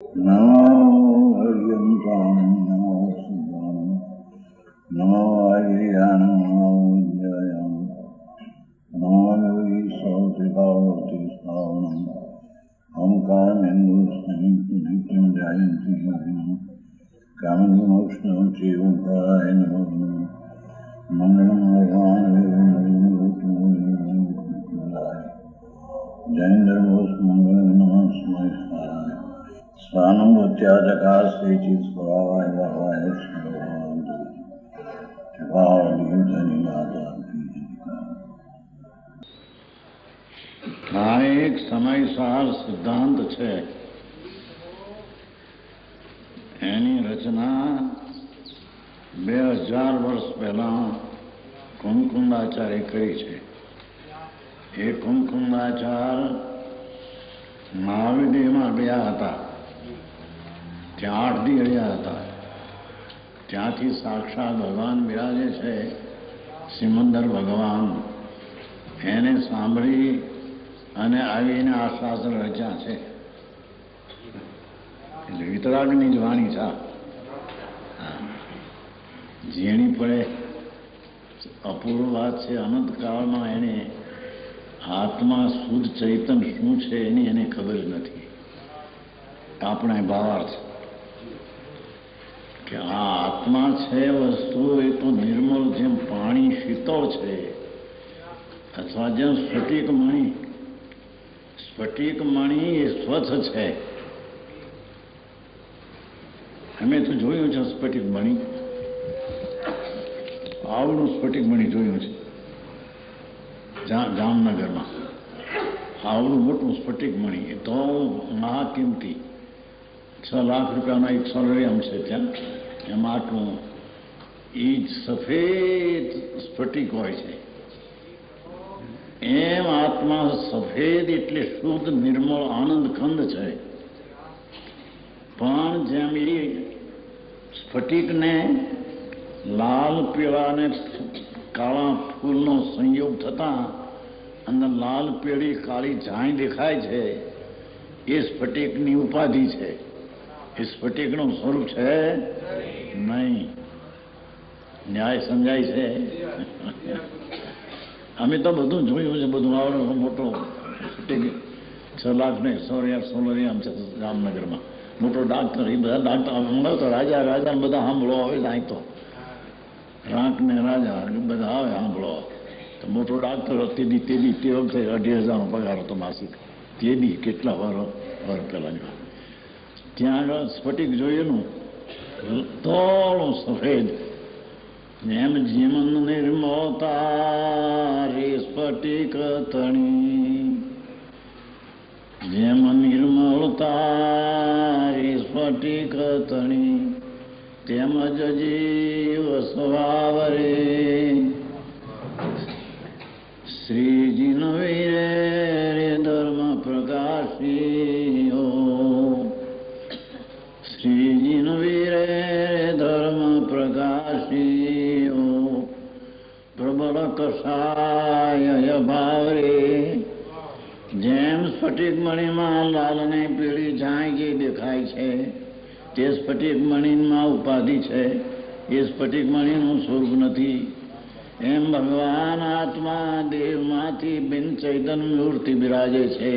नमो हरियन्तां नमो शिवां नमो हरियाणं नमो विद्यायां नमो योगी सौतिकावती श्रावणम् ओंकारमेन्दुस्नित्यं जयन्ति योगिनं कामधेनुष्णं श्रीओंकाराय नमः मङ्गलं भगवान् विष्णुः जयेन्द्रबोस मङ्गलं नमः स्मृताय स्वानुभूत्याचकास्ते स्वभावाय भावाय આ એક સમયસાર સિદ્ધાંત છે. એની રચના 2000 વર્ષ પહેલા કુમકુંદાચાર્ય કરી છે. એ કુમકુંદાચાર્ય મહાવિદ્યમાં ગયા હતા. ત્યાં 8 દી રહ્યા હતા. ત્યાંથી સાક્ષાત ભગવાન બિરાજે છે, સિમંદર ભગવાન. એને સાંભળી અને આવીને આ શાસ્ત્ર રચ્યા છે. એટલે વિતરાગની જ વાણી છે. ઝીણી પડે અપૂર્વ વાત છે. અનંતકાળમાં એને આત્મા શુદ્ધ ચૈતન શું છે એની એને ખબર જ નથી. આપણે ભાવાર્થ કે આ આત્મા છે વસ્તુ એ તો નિર્મળ, જેમ પાણી શીતળ છે, અથવા જેમ સ્ફટિક મણી એ સ્વચ્છ છે. અમે તો જોયું છે સ્ફટિક મણી, આવડું સ્ફટિક મણી જોયું છે જામનગરમાં. આવડું મોટું સ્ફટિક મણી, એ તો મહાકિંમતી 6 લાખ રૂપિયાનો એક સોલરિયમ છે ત્યાં. એમાં આટલું એ જ સફેદ સ્ફટિક હોય છે. એમ આત્મા સફેદ એટલે શુદ્ધ નિર્મળ આનંદ કંદ છે. પણ જેમ એ સ્ફટિકને લાલ પીળા ને કાળા ફૂલનો સંયોગ થતા અંદર લાલ પીળી કાળી ઝાંય દેખાય છે, એ સ્ફટિકની ઉપાધિ છે. એ સ્ફટિકનું સ્વરૂપ છે નહીં. ન્યાય સમજાય છે? અમે તો બધું જોયું છે. બધું આવડે મોટો સ્ફટિક 6 લાખ ને સોલરિયમ છે જામનગરમાં. મોટો ડાક્ટર, એ બધા ડાક્ટર મંગાવતો રાજા બધા સાંભળો આવે. અહીં તો રાંક ને રાજા બધા આવે સાંભળો. તો મોટો ડાક્ટર તે વખતે 2,500નો પગાર હતો માસિક. તે દી કેટલા વર પહેલાની. ત્યાં આગળ સ્ફટિક જોયેલું તોળું સફેદ. એમ જીવન નિર્મળતા રે સ્ફટિક તણી, જેમ નિર્મળતા રે સ્ફટિક તણી, તેમજ જીવ સ્વભાવ રે શ્રીજી નવીરે રે ધર્મ પ્રકાશીઓ. શ્રીજી નવીરે ધર્મ પ્રકાશીઓ, પ્રબળ કષાય ભાવ રે. જેમ સ્ફટિક મણીમાં લાલ ને પીળી ઝાંય જે દેખાય છે, તે સ્ફટિક મણીમાં ઉપાધિ છે. એ સ્ફટિક મણીનું સ્વરૂપ નથી. એમ ભગવાન આત્મા દેહમાંથી બિન ચૈતન્ય મૂર્તિ બિરાજે છે.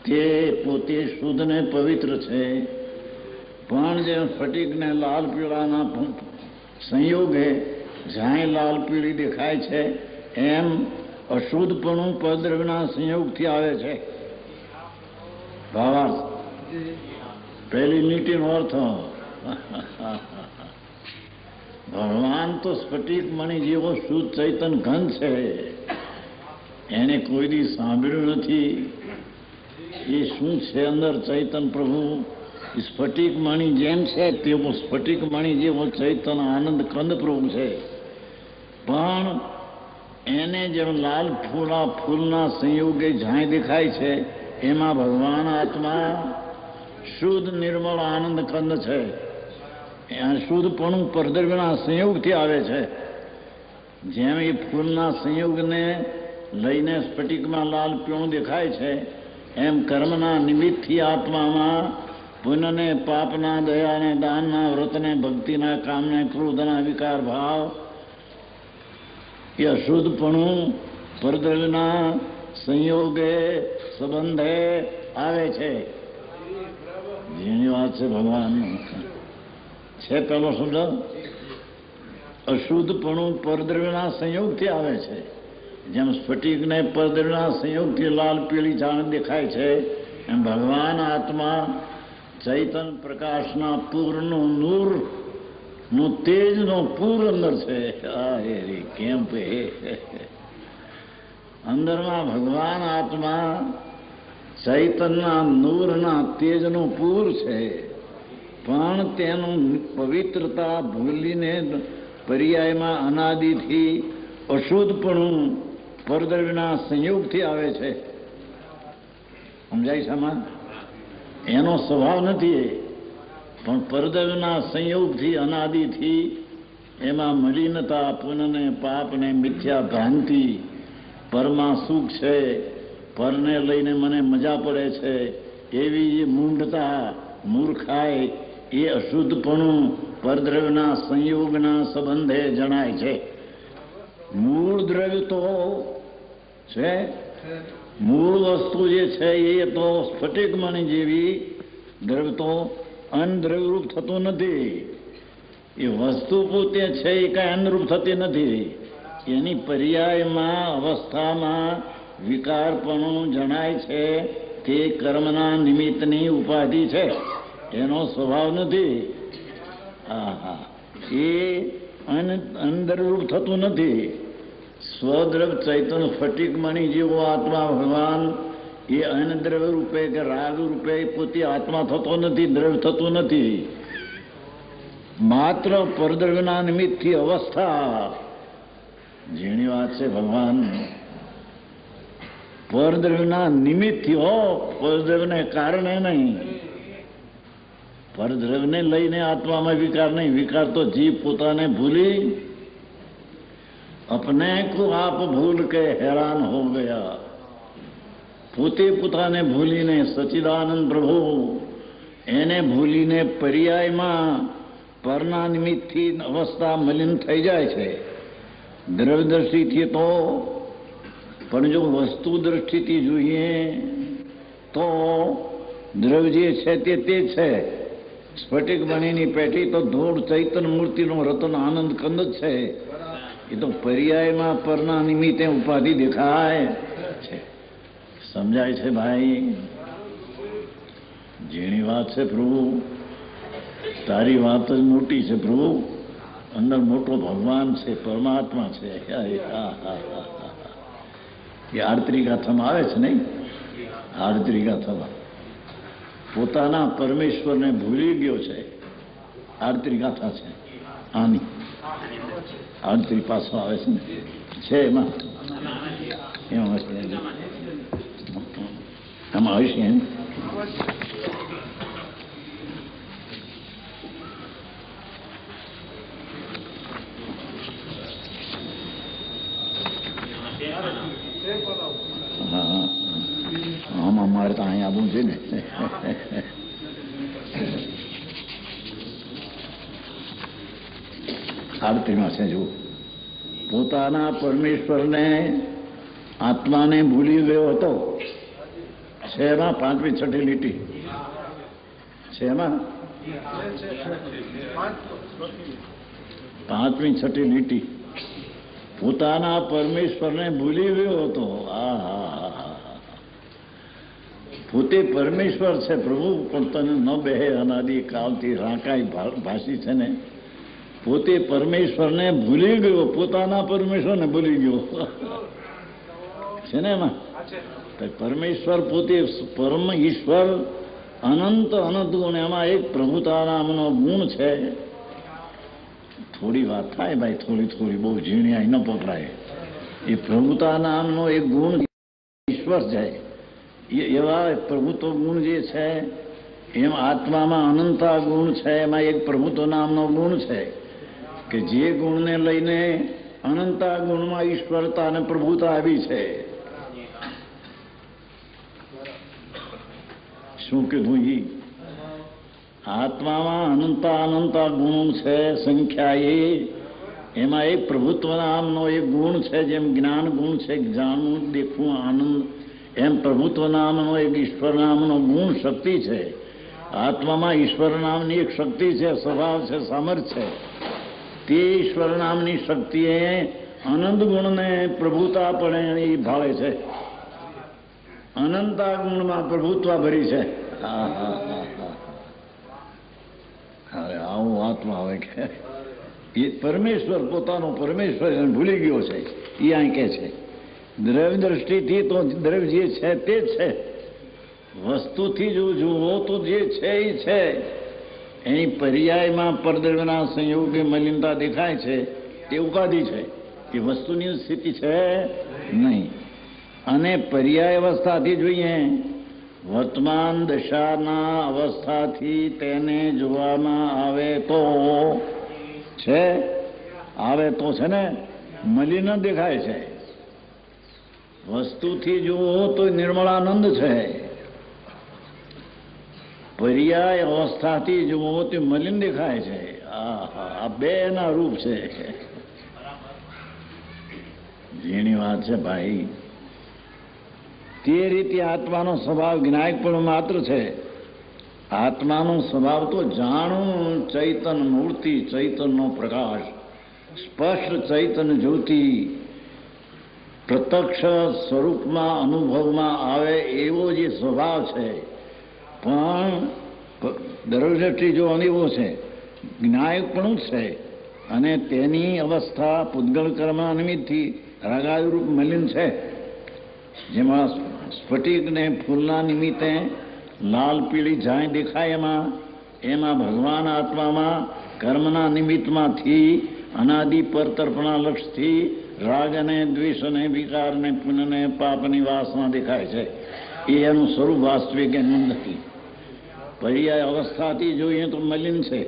તે પોતે શુદ્ધ ને પવિત્ર છે. પણ જેમ સ્ફટિકને લાલ પીળાના સંયોગે ઝાંય લાલ પીળી દેખાય છે, એમ અશુદ્ધપણું પરદ્રવ્યના સંયોગથી આવે છે. ભાવાર્થ પહેલી લીટીનો અર્થ. ભગવાન તો સ્ફટિક મણી જેવો શુદ્ધ ચૈતન ઘન છે. એને કોઈ દી સાંભળ્યું નથી એ શું છે અંદર ચૈતન પ્રભુ. સ્ફટિક મણી જેમ છે તેવો સ્ફટિક મણી જેવો ચૈતન આનંદ કંદ પ્રભુ છે. પણ એને જેમ લાલ ફૂલના સંયોગે ઝાંય દેખાય છે, એમાં ભગવાન આત્મા શુદ્ધ નિર્મળ આનંદ કંદ છે. શુદ્ધપણું પરદ્રવ્યના સંયોગથી આવે છે. જેમ એ ફૂલના સંયોગને લઈને સ્ફટિકમાં લાલ પીળું દેખાય છે, એમ કર્મના નિમિત્તથી આત્મામાં પુણ્યને, પાપના, દયાને, દાનના, વ્રતને, ભક્તિના, કામને, ક્રોધના, વિકાર ભાવ એ અશુદ્ધપણું પરદ્રવ્યના સંયોગે સંબંધે આવે છે. જેની વાત છે ભગવાન છે પેલો શબ્દ અશુદ્ધપણું પરદ્રવ્યના સંયોગથી આવે છે. જેમ સ્ફટિકને પરદ્રવ્યના સંયોગથી લાલ પીળી જાણ દેખાય છે, એમ ભગવાન આત્મા ચૈતન પ્રકાશના પૂરનું નૂર નું તેજનો પૂર અંદર છે. કેમ અંદરમાં ભગવાન આત્મા ચૈતનના નૂરના તેજનું પૂર છે, પણ તેનું પવિત્રતા ભૂલીને પર્યાયમાં અનાદિથી અશુદ્ધપણું પરદ્રવ્યના સંયોગથી આવે છે. સમજાય છે? આમાં એનો સ્વભાવ નથી, પણ પરદ્રવ્યના સંયોગથી અનાદિથી એમાં મલિનતા, પુનઃને, પાપને, મિથ્યા ભ્રાંતિ, પરમાં સુખ છે, પરને લઈને મને મજા પડે છે, એવી મૂંઢતા, મૂર્ખાઈ, એ અશુદ્ધપણું પરદ્રવ્યના સંયોગના સંબંધે જણાય છે. મૂળ દ્રવ્ય તો છે, મૂળ વસ્તુ જે છે એ તો સ્ફટિકમણી જેવી દ્રવ્ય તો અનદ્રવ્યરૂપ થતું નથી. એ વસ્તુ પોતે છે એ કાંઈ અનુરૂપ થતી નથી. એની પર્યાયમાં અવસ્થામાં વિકારપણું જણાય છે. તે કર્મના નિમિત્તની ઉપાધિ છે, એનો સ્વભાવ નથી. એ અનદ્રવ્યરૂપ થતું નથી. સ્વદ્રવ્ય ચૈતન સ્ફટિકમણી જેવો આત્મા ભગવાન એ અનદ્રવ્ય રૂપે કે રાગ રૂપે પોતે આત્મા થતો નથી, દ્રવ્ય થતું નથી. માત્ર પરદ્રવ્યના નિમિત્તથી અવસ્થા. જેની વાત છે ભગવાન પરદ્રવ્યના નિમિત્તથી હો, પરદ્રવ્યને કારણે નહીં. પરદ્રવ્યને લઈને આત્મામાં વિકાર નહીં. વિકાર તો જીવ પોતાને ભૂલી अपने को आप भूल के हैरान हो गया. પોતે પોતાને ભૂલીને સચ્ચિદાનંદ પ્રભુ એને ભૂલીને પર્યાયમાં પરના નિમિત્તથી અવસ્થા મલિન થઈ જાય છે. દ્રવ્ય દ્રષ્ટિથી તો, પણ જો વસ્તુ દ્રષ્ટિથી જોઈએ તો દ્રવ્ય જે છે તે છે. સ્ફટિક મણીની પેટી તો ધૂળ ચૈતન મૂર્તિનો રતન આનંદ કંદ જ છે. એ તો પર્યાયમાં પરના નિમિત્તે ઉપાધિ દેખાય છે. સમજાય છે ભાઈ? જેની વાત છે પ્રભુ, તારી વાત જ મોટી છે પ્રભુ. અંદર મોટો ભગવાન છે, પરમાત્મા છે. એ આરતી ગાથામાં આવે છે નહીં? આરતી ગાથામાં પોતાના પરમેશ્વરને ભૂલી ગયો છે. આરતી ગાથા છે આની. આરતી પાછો આવે છે એમાં એમાં હશે એમ. હા, આમાં મારે તો અહીંયા આવવું છે ને. આરતીમાં છે જુઓ, પોતાના પરમેશ્વરને આત્માને ભૂલી ગયો હતો. છે એમાં 5મી 6ઠી લીટી છે. એમાં 5મી 6ઠી લીટી પોતાના પરમેશ્વરને ભૂલી ગયો હતો. પોતે પરમેશ્વર છે પ્રભુ, પણ તને ન બેહે અનાદિ કાળથી રાકાઈ ભાષી છે ને. પોતે પરમેશ્વરને ભૂલી ગયો, પોતાના પરમેશ્વરને ભૂલી ગયો છે ને. એમાં પરમેશ્વર પોતે પરમ ઈશ્વર અનંત અનંત ગુણ, એમાં એક પ્રભુતા નામનો ગુણ છે. થોડી વાત થાય ભાઈ, થોડી બહુ ઝીણી ન પકડાય. એ પ્રભુતા નામનો એક ગુણ ઈશ્વર છે. એવા પ્રભુત્વ ગુણ જે છે એમ આત્મામાં અનંતા ગુણ છે. એમાં એક પ્રભુત્વ નામનો ગુણ છે કે જે ગુણને લઈને અનંતા ગુણમાં ઈશ્વરતા અને પ્રભુતા આવી છે. શું કીધું? આત્મામાં અનંતા ગુણ છે, સંખ્યા એમાં એક પ્રભુત્વ નામનો એક ગુણ છે. જેમ જ્ઞાન ગુણ છે, જાણવું, દેખવું, આનંદ, એમ પ્રભુત્વ નામનો એક ઈશ્વર નામનો ગુણ, શક્તિ છે. આત્મામાં ઈશ્વર નામની એક શક્તિ છે, સ્વભાવ છે, સામર્થ્ય છે. તે ઈશ્વર નામની શક્તિએ અનંત ગુણને પ્રભુતા પણ એ ભાળે છે. અનંતા ગુણમાં પ્રભુત્વ ભરી છે. હવે આવું આત્મા હવે કે એ પરમેશ્વર, પોતાનો પરમેશ્વર એને ભૂલી ગયો છે. એ અહીં કે છે દ્રવ્ય દ્રષ્ટિથી તો દ્રવ્ય જે છે તે જ છે. વસ્તુથી જો જુઓ તો જે છે એ છે. એની પર્યાયમાં પરદ્રવ્યના સંયોગે મલિનતા દેખાય છે, તે ઉપાધિ છે. એ વસ્તુની સ્થિતિ છે નહીં. અને પર્યાય અવસ્થાથી જોઈએ, વર્તમાન દશાના અવસ્થાથી તેને જોવામાં આવે તો છે, આવે તો છે ને મલિન દેખાય છે. વસ્તુથી જુઓ તો નિર્મળાનંદ છે. પર્યાય અવસ્થાથી જુઓ તે મલિન દેખાય છે. આ બે ના રૂપ છે. જેની વાત છે ભાઈ. તે રીતે આત્માનો સ્વભાવ જ્ઞાયક પણ માત્ર છે. આત્માનો સ્વભાવ તો જાણું ચૈતન મૂર્તિ, ચૈતનનો પ્રકાશ, સ્પષ્ટ ચૈતન જ્યોતિ, પ્રત્યક્ષ સ્વરૂપમાં અનુભવમાં આવે એવો જે સ્વભાવ છે. પણ દ્રવ્યદૃષ્ટિ જોવાનો એવો છે, જ્ઞાયક પણ છે. અને તેની અવસ્થા પૂતગલ કર્મ નિમિત્તથી રાગાદિરૂપ મલિન છે. જેમાં સ્ફટિક ને ફૂલના નિમિત્તે લાલ પીળી જાય દેખાય, એમાં ભગવાન આત્મામાં કર્મના નિમિત્તમાંથી અનાદિ પરતર્પણા લક્ષથી રાગ અને દ્વેષ અને વિકાર ને પુણ્ય ને પાપની વાસના દેખાય છે. એ એનું સ્વરૂપ વાસ્તવિક એનું નથી. પર્યાય અવસ્થાથી જોઈએ તો મલિન છે,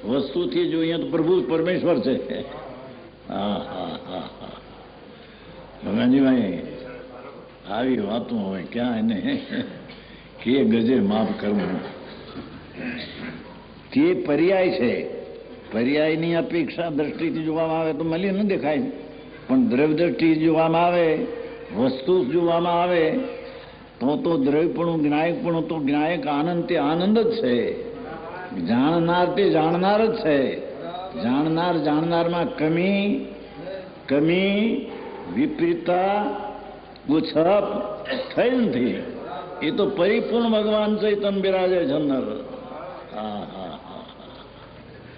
વસ્તુથી જોઈએ તો પ્રભુ પરમેશ્વર છે. ભગવાનજીભાઈ આવી વાતો હવે ક્યાં એને કે ગજે માફ કરવું. તે પર્યાય છે. પર્યાયની અપેક્ષા દ્રષ્ટિથી જોવામાં આવે તો મલિન ન દેખાય, પણ દ્રવ્ય દ્રષ્ટિથી જોવામાં આવે, વસ્તુ જોવામાં આવે તો દ્રવ્યપણું, જ્ઞાયકપણું તો જ્ઞાયક આનંદ તે આનંદ જ છે. જાણનાર તે જાણનાર જ છે. જાણનારમાં કમી વિપરીતતા ઉછપ થઈ નથી. એ તો પરિપૂર્ણ ભગવાન ચૈતન બિરાજે છે અંદર. હા.